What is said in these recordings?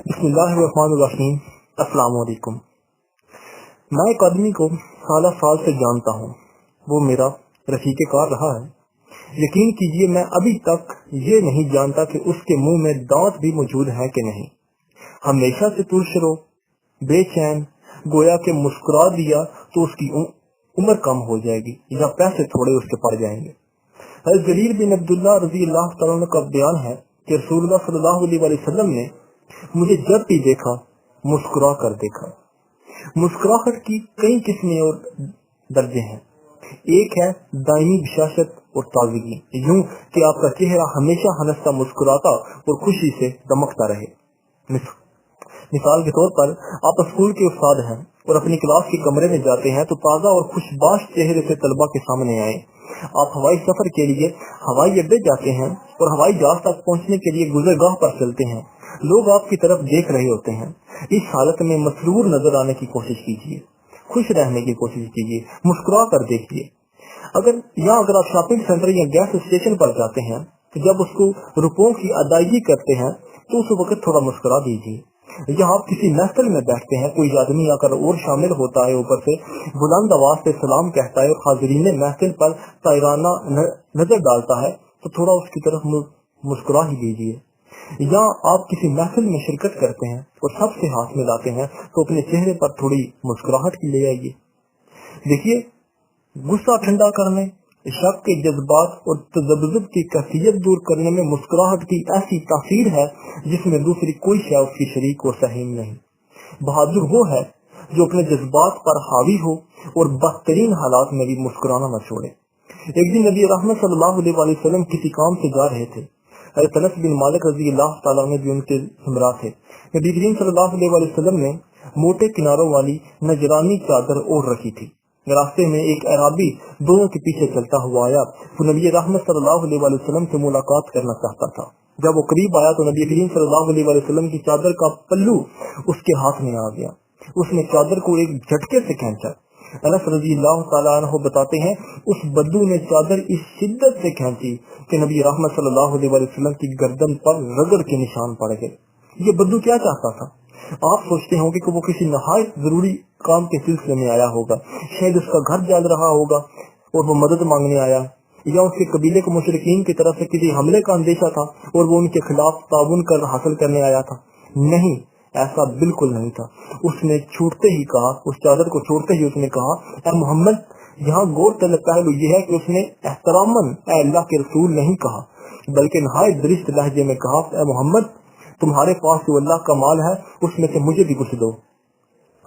बिस्मिल्लाहिर्रहमानिर्रहीम। अस्सलाम वालेकुम। मैं एक आदमी को साल से जानता हूँ, वो मेरा रफीके कार रहा है। यकीन कीजिए मैं अभी तक ये नहीं जानता कि उसके मुंह में दांत भी मौजूद है कि नहीं। हमेशा से तुरशरो बेचैन, गोया के मुस्कुरा दिया तो उसकी उम्र कम हो जाएगी या पैसे थोड़े उसके पड़ जाएंगे। हज़रत जरीर बिन अब्दुल्लाह रज़ी अल्लाह तआला अन्हु का बयान है कि रसूलुल्लाह सल्लल्लाहु अलैहि वसल्लम ने मुझे जब भी देखा मुस्कुरा कर देखा। मुस्कुराहट की कई किस्में और दर्जे हैं। एक है दायमी बशाशत और ताजगी, यूं कि आपका चेहरा हमेशा हंसता मुस्कुराता और खुशी से दमकता रहे। मिसाल के तौर पर आप स्कूल के उस्ताद हैं और अपनी क्लास के कमरे में जाते हैं तो ताज़ा और खुशबाश चेहरे से तलबा के सामने आए। आप हवाई सफर के लिए हवाई अड्डे जाते हैं और हवाई जहाज तक पहुंचने के लिए गुजरगाह पर चलते हैं। लोग आपकी तरफ देख रहे होते हैं। इस हालत में मसरूर नजर आने की कोशिश कीजिए, खुश रहने की कोशिश कीजिए, मुस्कुरा कर देखिए। अगर आप शॉपिंग सेंटर या गैस स्टेशन पर जाते हैं तो जब उसको रुपयों की अदायगी करते हैं तो उस वक्त थोड़ा मुस्कुरा दीजिए। या आप किसी महफिल में बैठते हैं, कोई आदमी आकर और शामिल होता है, ऊपर से बुलंद आवाज से सलाम कहता है और हाजिरीन महफिल पर तायराना नजर डालता है तो थोड़ा उसकी तरफ मुस्कुरा ही दीजिए। या आप किसी महफिल में शिरकत करते हैं और सबसे हाथ मिलाते हैं तो अपने चेहरे पर थोड़ी मुस्कुराहट ले आइए। देखिए, गुस्सा ठंडा करने, शक के जज्बात और तजब्जुब की कैफियत दूर करने में मुस्कुराहट की ऐसी तासीर है जिसमें दूसरी कोई शय उसकी शरीक और सहीम नहीं। बहादुर वो है जो अपने जज्बात पर हावी हो और बदतरीन हालात में भी मुस्कुराना न छोड़े। एक दिन नबी रहमत सल्लल्लाहु अलैहि वसल्लम किसी काम से जा रहे थे। हज़रत अनस बिन मालिक रज़ी अल्लाह तआला अन्हु भी उनके हमरा थे। नबी करीम सल्लल्लाहु अलैहि वसल्लम ने मोटे किनारों वाली नजरानी चादर ओढ़ रखी थी। रास्ते में एक अराबी दोनों के पीछे चलता हुआ आया तो नबी रहमत सल्लल्लाहु अलैहि वसल्लम से मुलाकात करना चाहता था। जब वो करीब आया तो नबी करीम सल्लल्लाहु अलैहि वसल्लम की चादर का पल्लू उसके हाथ में आ गया। उसने चादर को एक झटके से खींचा। अनस रज़ी अल्लाह तआला अन्हु बताते हैं, उस बद्दू ने चादर इस शिद्दत से खींची कि नबी रहमत सल्लल्लाहु अलैहि वसल्लम की गर्दन पर रगड़ के निशान पड़ गए। ये बद्दू क्या चाहता था? आप सोचते होंगे कि वो किसी नहायत जरूरी काम के सिलसिले में आया होगा, शायद उसका घर जल रहा होगा और वो मदद मांगने आया, या उसके कबीले के मुशरिकीन की तरफ से किसी हमले का अंदेशा था और वो उनके खिलाफ ताउन कर हासिल करने आया था। नहीं, ऐसा बिल्कुल नहीं था। उसने छूटते ही कहा, उस चादर को छोड़ते ही उसने कहा, ऐ मोहम्मद। यहाँ गौर तलब पहलू ये है कि उसने एहतरामन ऐ अल्लाह के रसूल नहीं कहा, बल्कि नहायत दरिश्त लहजे में कहा, ऐ मोहम्मद, तुम्हारे पास जो अल्लाह का माल है उसमें से मुझे भी कुछ दो।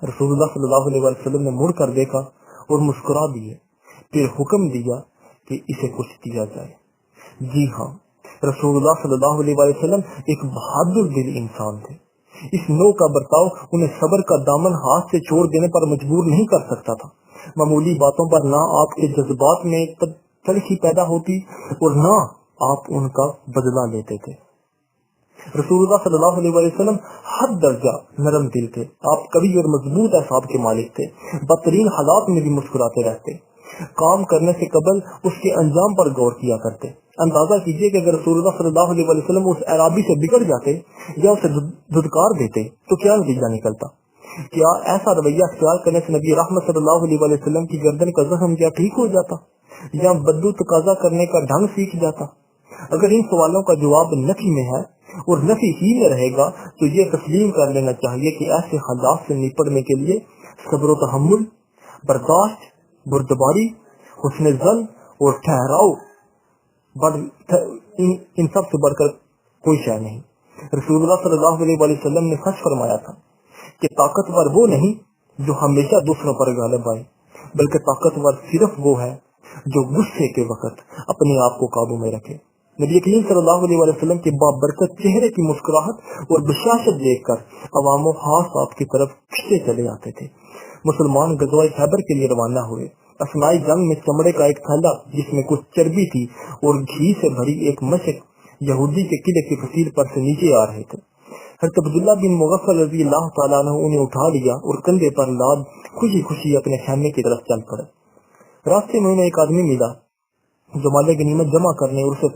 रसूलुल्लाह सल्लल्लाहु अलैहि वसल्लम ने मुड़ कर देखा और मुस्कुरा दिए, फिर हुक्म दिया कि इसे कुछ दिया जाए। जी हाँ, रसूलुल्लाह सल्लल्लाहु अलैहि वसल्लम एक बहादुर दिल इंसान थे। इस नौ का बर्ताव उन्हें सब्र का दामन हाथ से छोड़ देने पर मजबूर नहीं कर सकता था। मामूली बातों पर ना आपके जज्बात में तलखी पैदा होती और ना आप उनका बदला लेते थे। रसूलुल्लाह सल्लल्लाहु अलैहि वसल्लम हद दर्जा नरम दिल थे। आप कवि और मजबूत एहसाब के मालिक थे। बदतरीन हालात में भी मुस्कुराते रहते। काम करने से कबल उसके अंजाम पर गौर किया करते। अंदाजा कीजिए कि अगर रसूलुल्लाह सल्लल्लाहु अलैहि वसल्लम उस अराबी से बिगड़ जाते या उसे धुतकार देते तो क्या नतीजा निकलता? क्या ऐसा रवैया अख्तियार करने से नबी रहमत सल्लल्लाहु अलैहि वसल्लम की गर्दन का जख्म क्या ठीक हो जाता या बद्दू तकाजा करने का ढंग सीख जाता? अगर इन सवालों का जवाब नफी में है और नफी ही में रहेगा तो ये तस्लीम कर लेना चाहिए कि ऐसे हालात से निपटने के लिए सब्र व तहम्मुल, बर्दाश्त, बुर्दबारी, हुस्न ज़न और ठहराव इन सब से बढ़कर कोई शय नहीं। रसूलुल्लाह सल्लल्लाहु अलैहि वसल्लम ने सच फरमाया था कि ताकतवर वो नहीं जो हमेशा दूसरों पर गालिब आए, बल्कि ताकतवर सिर्फ वो है जो गुस्से के वक्त अपने आप को काबू में रखे। नबी करीम सल्लल्लाहु अलैहि वसल्लम के बाबरकत चेहरे की मुस्कुराहट और बशाशत देखकर अवामो हाथ आपकी तरफ खींचे चले आते थे। मुसलमान गज़वाए खैबर के लिए रवाना हुए। असनाई जंग में चमड़े का एक थैला जिसमें कुछ चर्बी थी और घी से भरी एक मशक यहूदी के किले की फसील पर से नीचे आ रहे थे। हज़रत अब्दुल्लाह बिन मुगफ्फल रज़ी अल्लाह तआला अन्हु उन्हें उठा लिया और कंधे पर लाद खुशी खुशी अपने खैमे की तरफ चल पड़े। रास्ते में उन्हें एक आदमी मिला जो माले गनीमत जमा करने और उसे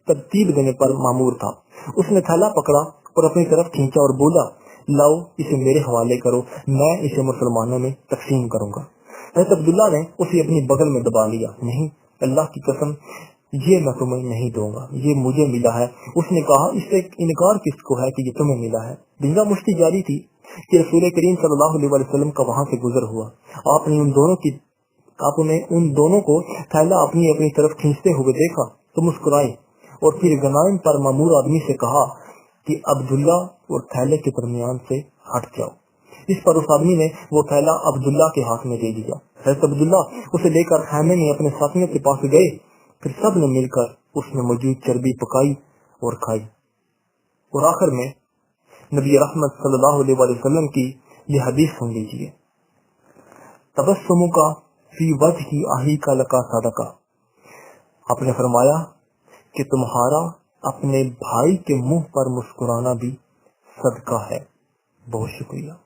तरतीब देने पर मामूर था। उसने थैला पकड़ा और अपनी तरफ खींचा और बोला, लाओ इसे मेरे हवाले करो, मैं इसे मुसलमानों में तकसीम करूंगा। हज़रत अब्दुल्ला ने उसे अपनी बगल में दबा लिया। नहीं, अल्लाह की कसम, ये मैं तुम्हें नहीं दूंगा, ये मुझे मिला है। उसने कहा, इससे इनकार किसको है कि ये तुम्हें मिला है। बिंगा मुश्ती जारी थी कि रसूल करीम सल्लल्लाहु अलैहि वसल्लम का वहां से गुजर हुआ। आपने उन दोनों को थैला अपनी अपनी तरफ खींचते हुए देखा तो मुस्कुराए और फिर गनाइम पर मामूर आदमी से कहा कि अब्दुल्ला और थैले के दरमियान से हट जाओ। इस पर उस आदमी ने वो थैला अब्दुल्ला के हाथ में दे दिया। हज़रत अब्दुल्ला उसे लेकर खैमे में अपने साथियों के पास गए। फिर सब ने मिलकर उसमें मौजूद चर्बी पकाई और खाई। और आखिर में नबी रहमत सल्लल्लाहु अलैहि वसल्लम की यह हदीस सुन लीजिए। तबस्सुमु का फी वजही आही का लका सदका। आपने फरमाया कि तुम्हारा अपने भाई के मुंह पर मुस्कुराना भी सदका है। बहुत शुक्रिया।